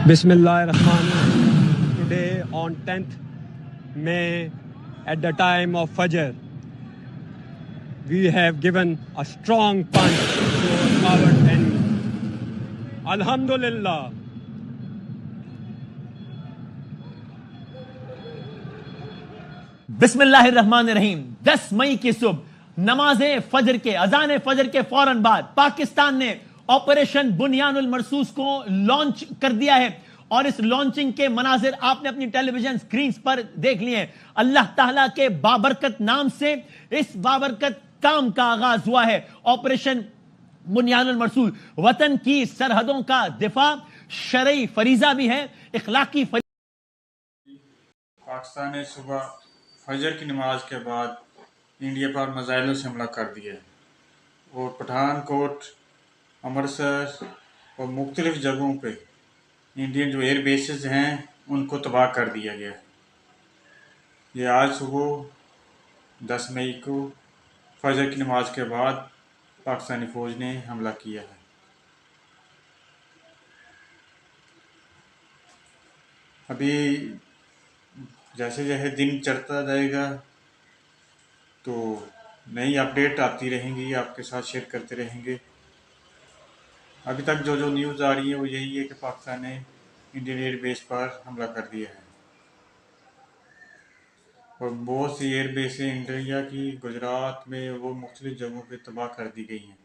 Bismillahirrahmanirrahim. Today on 10th May at the time of Fajr, we have given a strong punch to our enemy. Alhamdulillah. بسم اللہ الرحمن الرحیم 10 مئی کی صبح نماز فجر کے اذان فجر کے فوراً بعد پاکستان نے آپریشن بنیان المرصوص کو لانچ کر دیا ہے اور اس لانچنگ کے مناظر آپ نے اپنی ٹیلی ویژن سکرینز پر دیکھ لیے ہیں۔ اللہ تعالیٰ کے بابرکت نام سے اس بابرکت کام کا آغاز ہوا ہے۔ آپریشن بنیان المرصوص وطن کی سرحدوں کا دفاع شرعی فریضہ بھی ہے، اخلاقی فریضہ۔ پاکستان نے صبح فجر کی نماز کے بعد انڈیا پر میزائلوں سے حملہ کر دیا اور پٹھان کوٹ، امرتسر اور مختلف جگہوں پہ انڈین جو ایئر بیسز ہیں ان کو تباہ کر دیا گیا۔ یہ آج صبح 10 مئی کو فجر کی نماز کے بعد پاکستانی فوج نے حملہ کیا ہے۔ ابھی جیسے جیسے دن چڑھتا جائے گا تو نئی اپڈیٹ آتی رہیں گی، آپ کے ساتھ شیئر کرتے رہیں گے۔ ابھی تک جو نیوز آ رہی ہے وہ یہی ہے کہ پاکستان نے انڈین ایئر بیس پر حملہ کر دیا ہے اور بہت سی ایئر بیسیں انڈیا کی گجرات میں وہ مختلف جگہوں پہ تباہ کر دی گئی ہیں۔